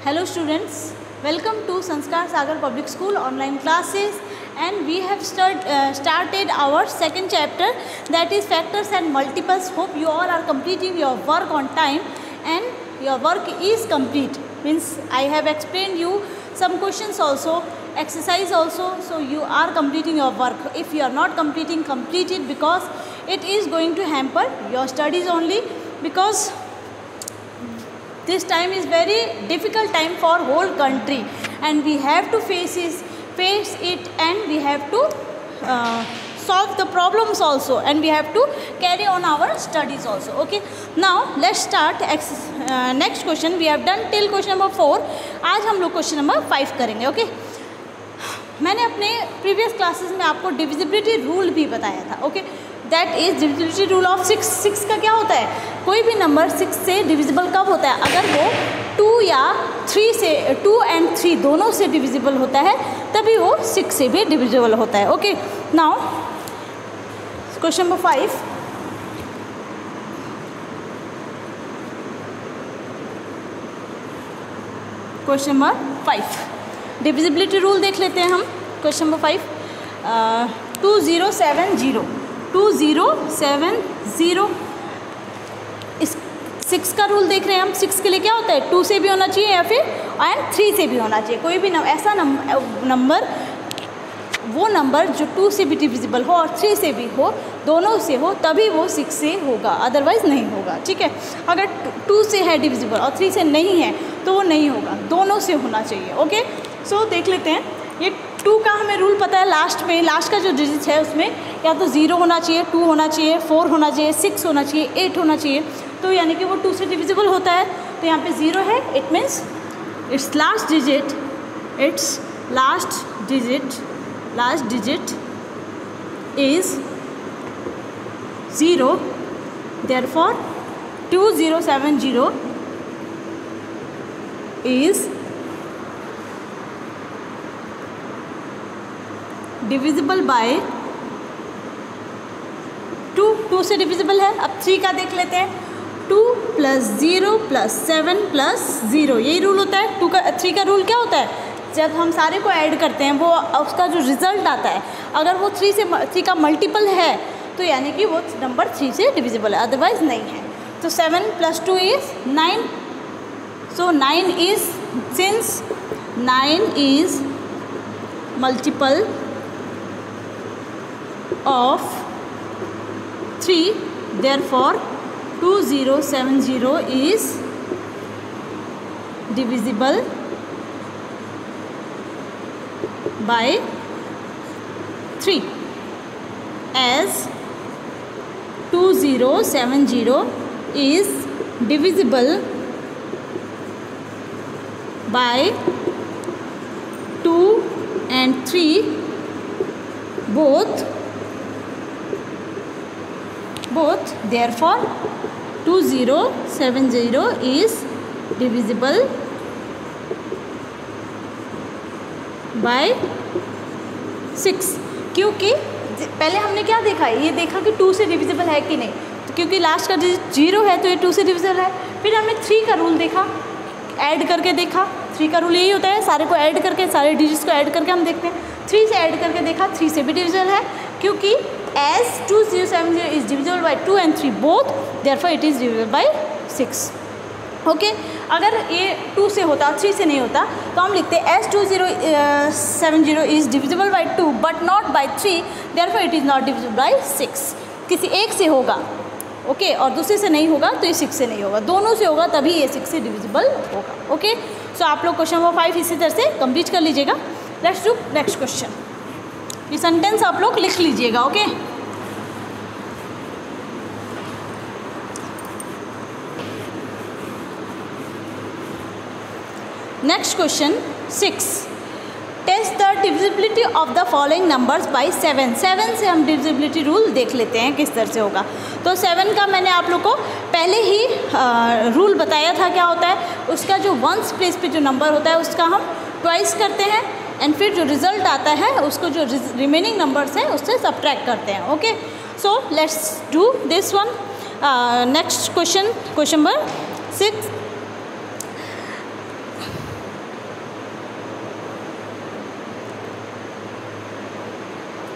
Hello students, welcome to Sanskar Sagar Public School online classes, and we have started our second chapter, that is factors and multiples. Hope you all are completing your work on time and your work is complete. Means I have explained you some questions also, exercise also, so you are completing your work. If you are not completing, complete it, because it is going to hamper your studies only, because this time is very difficult time for whole country and we have to face it and we have to solve the problems also, and we have to carry on our studies also. Okay, now let's start next question. We have done till question number 4. आज हम लोग question number 5 करेंगे. Okay, मैंने अपने previous classes में आपको divisibility rule भी बताया था. Okay, that is divisibility rule of 6. 6 का क्या होता है? कोई भी नंबर 6 से डिविजिबल कब होता है? अगर वो 2 या 3 से 2 and 3 दोनों से डिविजिबल होता है तभी वो 6 से भी डिविजिबल होता है. Okay, now question number 5. Question number 5 divisibility rule देख लेते हैं हम. क्वेश्चन नंबर 5, 2070 इस 6 का रूल देख रहे हैं हम. 6 के लिए क्या होता है? 2 से भी होना चाहिए या फिर एंड 3 से भी होना चाहिए. कोई भी ऐसा नंबर, वो नंबर जो 2 से भी डिविजिबल हो और 3 से भी हो, दोनों से हो, तभी वो 6 से होगा, अदरवाइज़ नहीं होगा. ठीक है, अगर 2 से है डिविजिबल और 3 से नहीं है तो वो नहीं होगा, दोनों से होना चाहिए. ओके, सो देख लेते हैं. ये 2 का हमें रूल पता है. लास्ट का जो डिजिट है उसमें या तो 0 होना चाहिए, 2 होना चाहिए, 4 होना चाहिए, 6 होना चाहिए, 8 होना चाहिए. तो यानी कि वो 2 से डिविजिबल होता है. तो यहाँ पे 0 है, it means it's last digit is 0. therefore 2070 is divisible by 2 से डिविजिबल है. अब 3 का देख लेते हैं. 2 + 0 + 7 + 0, यही रूल होता है. 3 का रूल क्या होता है? जब हम सारे को ऐड करते हैं वो उसका जो रिज़ल्ट आता है, अगर वो 3 का मल्टीपल है तो यानी कि वो नंबर 3 से डिविजिबल है, अदरवाइज नहीं है. तो 7 + 2 is 9. So 9 is, since 9 is multiple of 3, therefore 2070 is divisible by 3, as 2070 is divisible by 2 and 3 both, therefore 2070 is divisible by 6. क्योंकि पहले हमने क्या देखा है? ये देखा कि 2 से डिविजिबल है कि नहीं. तो क्योंकि लास्ट का डिजिट 0 है तो ये 2 से डिविजिबल है. फिर हमने 3 का रूल देखा, ऐड करके देखा. 3 का रूल यही होता है, सारे को ऐड करके, सारे डिजिट्स को ऐड करके हम देखते हैं. 3 से ऐड करके देखा, 3 से भी डिविजिबल है, क्योंकि as 2070 is divisible by 2 and 3 both, therefore it is divisible by 6. Okay, अगर ये 2 से होता, 3 से नहीं होता, तो हम लिखते हैं as 2070 is divisible by 2 but not by 3, therefore it is not divisible by 6. किसी एक से होगा, ओके, और दूसरे से नहीं होगा तो ये 6 से नहीं होगा, दोनों से होगा तभी ये 6 से डिविजिबल होगा. ओके, सो आप लोग क्वेश्चन नंबर 5 इसी तरह से कंप्लीट कर लीजिएगा. Let's do next question. ये सेंटेंस आप लोग लिख लीजिएगा. Okay, next question 6. Test the divisibility of the following numbers by 7. 7 से हम डिविजिबिलिटी रूल देख लेते हैं किस तरह से होगा. तो 7 का मैंने आप लोग को पहले ही रूल बताया था क्या होता है. उसका जो 1s प्लेस पे जो नंबर होता है उसका हम ट्वाइस करते हैं, एंड फिर जो रिज़ल्ट आता है उसको जो रिमेनिंग नंबर्स हैं उससे सब्ट्रैक्ट करते हैं. Okay, so let's do this one. Next question, question number 6.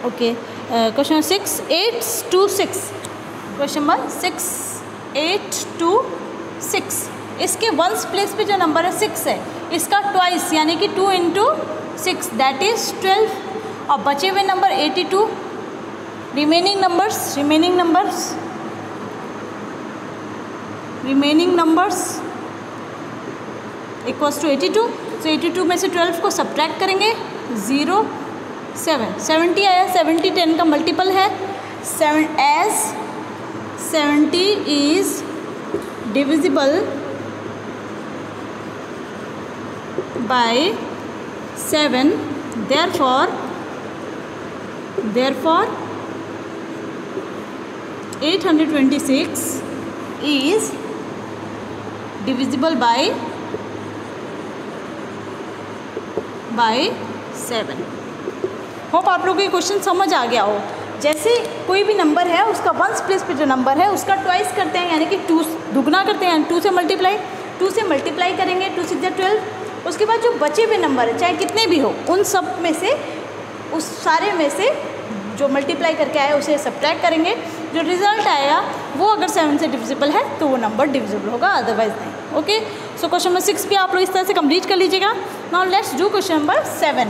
Okay, question 6 8 to 6, question number 6 8 to 6, इसके वंस प्लेस पे जो नंबर है 6 है, इसका ट्वाइस यानी कि 2 into 6 दैट इज़ 12, और बचे हुए number 82, remaining numbers equals to 82। तो 82 में से 12 को सब्ट्रैक्ट करेंगे, 0 7 70 आया, 70 10 का मल्टीपल है, 7 as 70 is divisible by 7, therefore 826 is divisible by 7। Hope आप लोगों को ये क्वेश्चन समझ आ गया हो। जैसे कोई भी नंबर है उसका वंस प्लेस पे जो नंबर है उसका ट्वाइस करते हैं, यानी कि 2 दुगना करते हैं, 2 से मल्टीप्लाई करेंगे, 2 6 12, उसके बाद जो बचे हुए नंबर है चाहे कितने भी हो उन सब में से, उस सारे में से जो मल्टीप्लाई करके आया उसे सब्ट्रैक्ट करेंगे, जो रिजल्ट आएगा वो अगर 7 से डिविजिबल है तो वो नंबर डिविजिबल होगा, अदरवाइज नहीं। ओके, सो क्वेश्चन नंबर 6 भी आप लोग इस तरह से कंप्लीट कर लीजिएगा। Now let's do question number 7।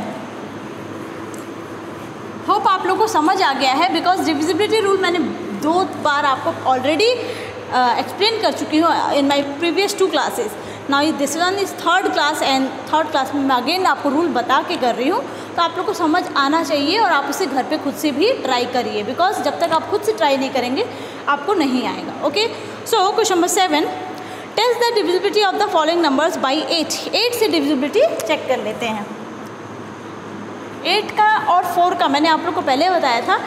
Hope आप लोगों को समझ आ गया है, बिकॉज डिविजिबिलिटी रूल मैंने 2 बार आपको ऑलरेडी एक्सप्लेन कर चुकी हूँ in my previous 2 classes. Now this one is third class, and third class में मैं अगेन आपको रूल बता के कर रही हूँ, तो आप लोग को समझ आना चाहिए और आप उसे घर पे खुद से भी ट्राई करिए, बिकॉज जब तक आप खुद से ट्राई नहीं करेंगे आपको नहीं आएगा। Okay, so question number 7, test the divisibility of the following numbers by 8। 8 से डिविजिबिलिटी चेक कर लेते हैं। 8 का और 4 का मैंने आप लोग को पहले बताया था,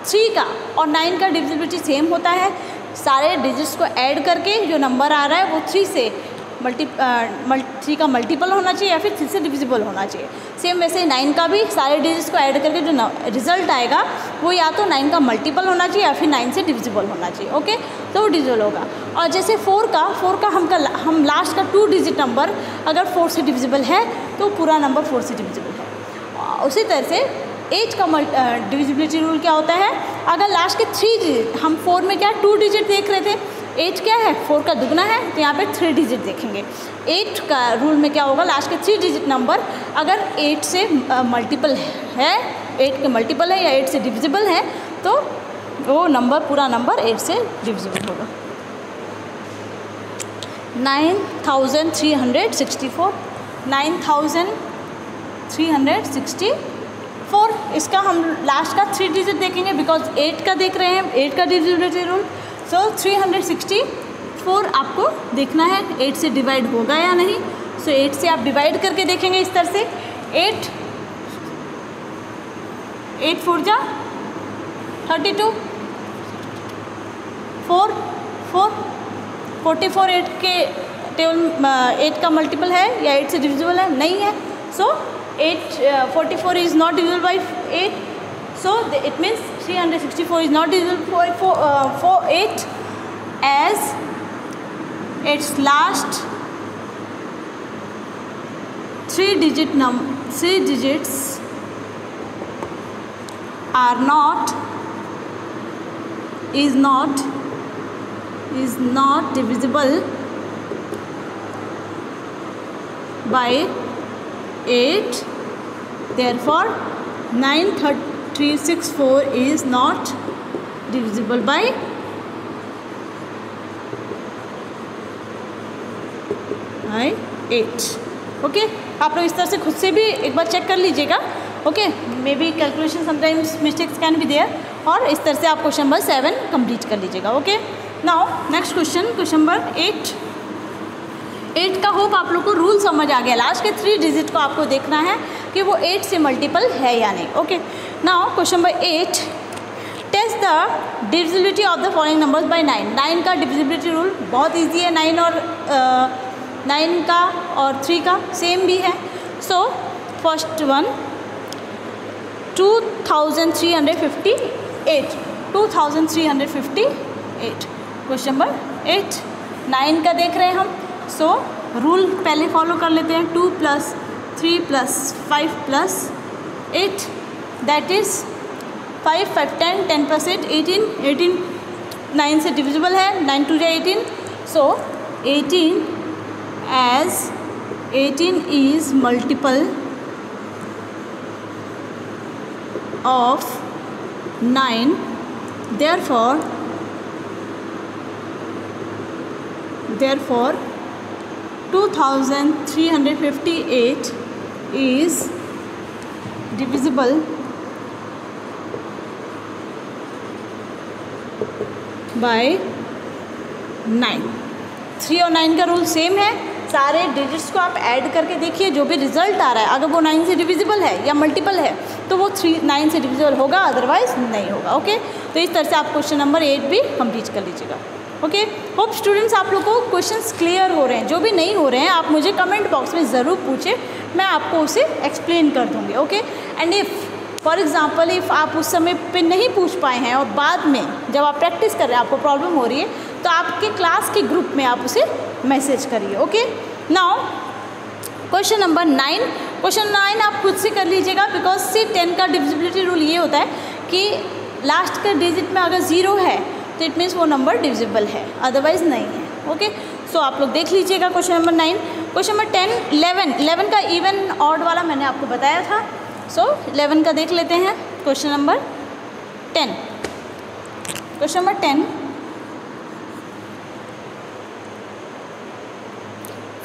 3 का और 9 का डिविजिबिलिटी सेम होता है। सारे डिजिट्स को ऐड करके जो नंबर आ रहा है वो 3 से 3 का मल्टीपल होना चाहिए या फिर 3 से डिविजिबल होना चाहिए। सेम वैसे 9 का भी सारे डिजिट्स को ऐड करके जो रिजल्ट आएगा वो या तो 9 का मल्टीपल होना चाहिए या फिर 9 से डिविजिबल होना चाहिए। ओके, तो वो डिविजिबल होगा। और जैसे 4 का हम लास्ट का 2 डिजिट नंबर अगर 4 से डिविजिबल है तो पूरा नंबर 4 से डिविजिबल है। उसी तरह से 8 का डिविजिबिलिटी रूल क्या होता है, अगर लास्ट के 3 डिजिट, हम 4 में क्या 2 डिजिट देख रहे थे, 8 क्या है 4 का दुगना है, तो यहाँ पे 3 डिजिट देखेंगे। 8 का रूल में क्या होगा, लास्ट के 3 डिजिट नंबर अगर 8 से मल्टीपल है, 8 के मल्टीपल है या 8 से डिविजिबल है, तो वो नंबर पूरा नंबर 8 से डिविजिबल होगा। 9364, 9364, इसका हम लास्ट का 3 डिजिट देखेंगे, बिकॉज 8 का देख रहे हैं, 8 का डिविजिबिलिटी रूल। सो 364 आपको देखना है 8 से डिवाइड होगा या नहीं। सो 8 से आप डिवाइड करके देखेंगे इस तरह से, 8 4 जा 32, 4 44, 8 के टेबल 8 का मल्टीपल है या 8 से डिविजिबल है, नहीं है। सो 44 is not divisible by 8, so it means 364 is not divisible for 8, as its last 3 digits are is not divisible by 8, therefore 9364 is not divisible by 8। Okay, आप लोग इस तरह से खुद से भी एक बार चेक कर लीजिएगा। Okay, maybe calculation sometimes mistakes can be there, और इस तरह से आप क्वेश्चन नंबर 7 कंप्लीट कर लीजिएगा। Okay, now next question number 8 का होप आप लोग को रूल समझ आ गया। लास्ट के 3 डिजिट को आपको देखना है कि वो 8 से मल्टीपल है या नहीं। Okay, now question number 8, test the divisibility of the following numbers by 9। 9 का डिविजिबिलिटी रूल बहुत इजी है, 9 का और 3 का सेम भी है। So first one 2358, question number 8 9 का देख रहे हैं हम। सो रूल पहले फॉलो कर लेते हैं, 2 + 3 + 5 + 8 दैट इज़ 5 5 10 10 + 8 18 18 9 से डिविजिबल है, 9 2 जा 18, सो 18 as 18 is multiple of 9, therefore 2358 is divisible by 9। 3 और 9 का रूल सेम है, सारे डिजिट्स को आप ऐड करके देखिए, जो भी रिजल्ट आ रहा है अगर वो 9 से डिविजिबल है या मल्टीपल है तो वो 9 से डिविजिबल होगा, अदरवाइज नहीं होगा। ओके, तो इस तरह से आप क्वेश्चन नंबर 8 भी कंप्लीट कर लीजिएगा। ओके, होप स्टूडेंट्स आप लोगों को क्वेश्चंस क्लियर हो रहे हैं। जो भी नहीं हो रहे हैं आप मुझे कमेंट बॉक्स में ज़रूर पूछें, मैं आपको उसे एक्सप्लेन कर दूँगी। Okay, and if for example if आप उस समय पे नहीं पूछ पाए हैं और बाद में जब आप प्रैक्टिस कर रहे हैं आपको प्रॉब्लम हो रही है, तो आपके क्लास के ग्रुप में आप उसे मैसेज करिए। Okay, now question number 9। Question 9 आप खुद से कर लीजिएगा, बिकॉज से 10 का डिविजिबिलिटी रूल ये होता है कि लास्ट का डिजिट में अगर 0 है तो इट मीन्स वो नंबर डिविजिबल है, अदरवाइज नहीं है। ओके, सो आप लोग देख लीजिएगा क्वेश्चन नंबर 9। क्वेश्चन नंबर 10 11 का इवन ऑड वाला मैंने आपको बताया था, सो 11 का देख लेते हैं। क्वेश्चन नंबर 10, क्वेश्चन नंबर 10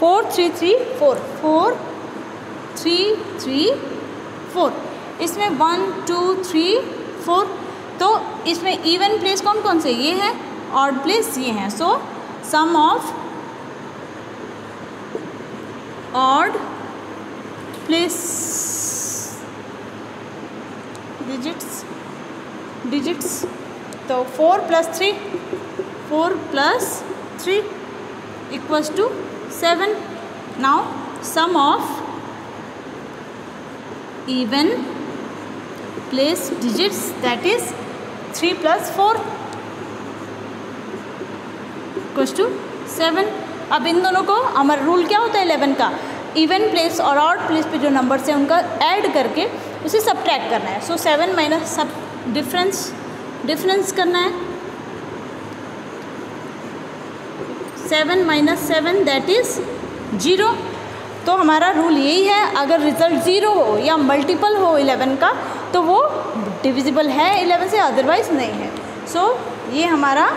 4 3 3 4 4 3 3 4, इसमें 1 2 3 4, तो इसमें इवन प्लेस कौन कौन से ये हैं, ऑड प्लेस ये हैं। So sum of odd place digits, तो 4 + 3 = 7। Now sum of even place digits, that is 3 + 4 = 7। अब इन दोनों को हमारा रूल क्या होता है 11 का, इवन प्लेस और ऑड प्लेस पे जो नंबर्स हैं उनका ऐड करके उसे सब्ट्रैक्ट करना है। सो 7 माइनस सब डिफरेंस करना है, 7 - 7 दैट इज़ 0। तो हमारा रूल यही है, अगर रिज़ल्ट 0 हो या मल्टीपल हो 11 का तो वो डिविजिबल है 11 से, अदरवाइज नहीं है। सो ये हमारा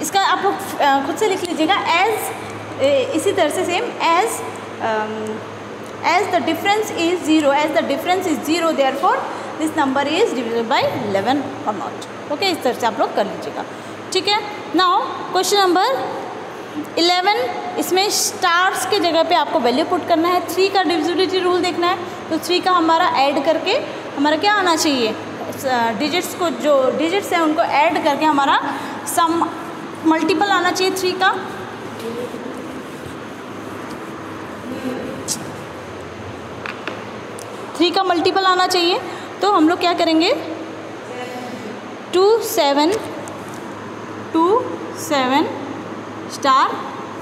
इसका आप लोग खुद से लिख लीजिएगा, एज इसी तरह से same as the difference is 0 therefore this number is divisible by 11 और नॉट। ओके, इस तरह से आप लोग कर लीजिएगा, ठीक है। नाउ क्वेश्चन नंबर 11, इसमें स्टार्स के जगह पे आपको वैल्यू पुट करना है। 3 का डिविजिबिलिटी रूल देखना है, तो 3 का हमारा ऐड करके हमारा क्या आना चाहिए, डिजिट्स को जो डिजिट्स हैं उनको ऐड करके हमारा सम मल्टीपल आना चाहिए 3 का। थ्री का मल्टीपल आना चाहिए, तो हम लोग क्या करेंगे 2 7 स्टार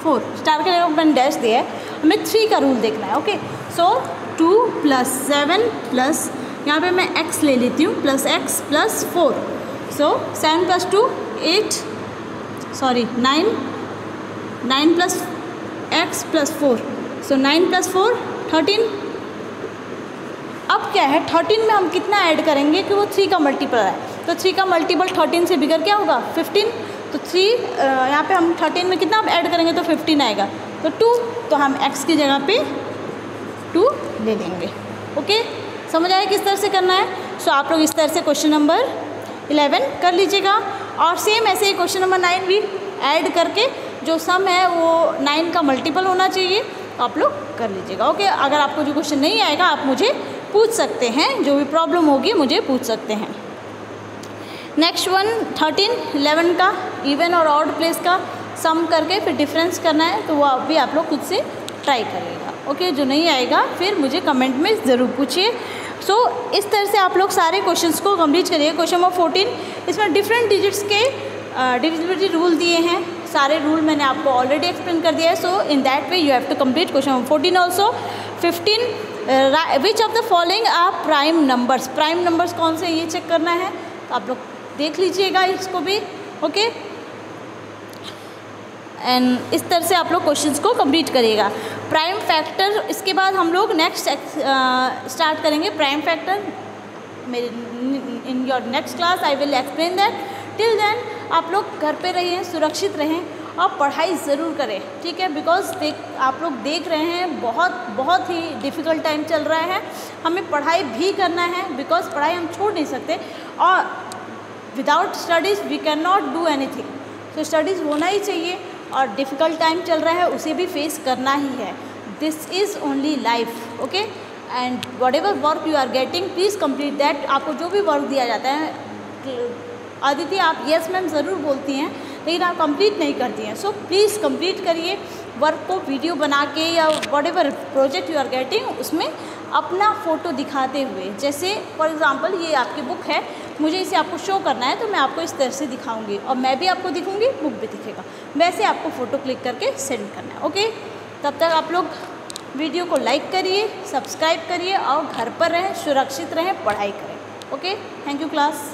4 स्टार के जगह मैंने डैश दिया है, हमें 3 का रूल देखना है। ओके, सो 2 + 7 प्लस यहाँ पे मैं x ले लेती हूँ +x + 4, सो 7 + 2 8 सॉरी 9 + x + 4, सो 9 + 4 13। अब क्या है 13 में हम कितना ऐड करेंगे कि वो 3 का मल्टीपल है, तो 3 का मल्टीपल 13 से बिगर क्या होगा 15, तो 3 यहाँ पे हम 13 में कितना ऐड करेंगे तो 15 आएगा, तो 2, तो हम x की जगह पे 2 ले लेंगे। ओके, समझ आया किस तरह से करना है। सो आप लोग इस तरह से क्वेश्चन नंबर 11 कर लीजिएगा, और सेम ऐसे ही क्वेश्चन नंबर 9 भी ऐड करके जो सम है वो 9 का मल्टीपल होना चाहिए, तो आप लोग कर लीजिएगा। ओके, अगर आपको जो क्वेश्चन नहीं आएगा आप मुझे पूछ सकते हैं, जो भी प्रॉब्लम होगी मुझे पूछ सकते हैं। नेक्स्ट वन 13 11 का इवन और ऑड प्लेस का सम करके फिर डिफरेंस करना है, तो वो भी आप लोग खुद से ट्राई करिएगा। ओके, जो नहीं आएगा फिर मुझे कमेंट में ज़रूर पूछिए। सो इस तरह से आप लोग सारे क्वेश्चंस को कंप्लीट करिए। क्वेश्चन नंबर 14, इसमें डिफरेंट डिजिट्स के डिविजिबिलिटी रूल दिए हैं, सारे रूल मैंने आपको ऑलरेडी एक्सप्लेन कर दिया है। So in that way you have to complete question number 14 also. 15 which of the following are prime numbers, prime numbers कौन से ये चेक करना है, तो आप लोग देख लीजिएगा इसको भी, ओके। एंड इस तरह से आप लोग क्वेश्चंस को कंप्लीट करिएगा। प्राइम फैक्टर, इसके बाद हम लोग नेक्स्ट स्टार्ट करेंगे प्राइम फैक्टर। मेरे in your next class I will explain that. Till then आप लोग घर पे रहिए, सुरक्षित रहें और पढ़ाई ज़रूर करें, ठीक है। बिकॉज आप लोग देख रहे हैं बहुत ही डिफ़िकल्ट टाइम चल रहा है, हमें पढ़ाई भी करना है, बिकॉज पढ़ाई हम छोड़ नहीं सकते और without studies we can not do anything. तो स्टडीज़ होना ही चाहिए और डिफ़िकल्ट टाइम चल रहा है उसे भी फेस करना ही है। This is only life, okay. And whatever work you are getting please complete that. आपको जो भी वर्क दिया जाता है, आदित्य आप यस मैम ज़रूर बोलती हैं लेकिन आप कंप्लीट नहीं करती हैं, सो प्लीज़ कंप्लीट करिए वर्क को, वीडियो बना के या whatever project you are getting उसमें अपना फ़ोटो दिखाते हुए। जैसे फॉर एग्ज़ाम्पल ये आपकी बुक है, मुझे इसे आपको शो करना है तो मैं आपको इस तरह से दिखाऊंगी और मैं भी आपको दिखूंगी, बुक भी दिखेगा, वैसे आपको फ़ोटो क्लिक करके सेंड करना है, ओके। तब तक आप लोग वीडियो को लाइक करिए, सब्सक्राइब करिए और घर पर रहें, सुरक्षित रहें, पढ़ाई करें, ओके। Thank you class.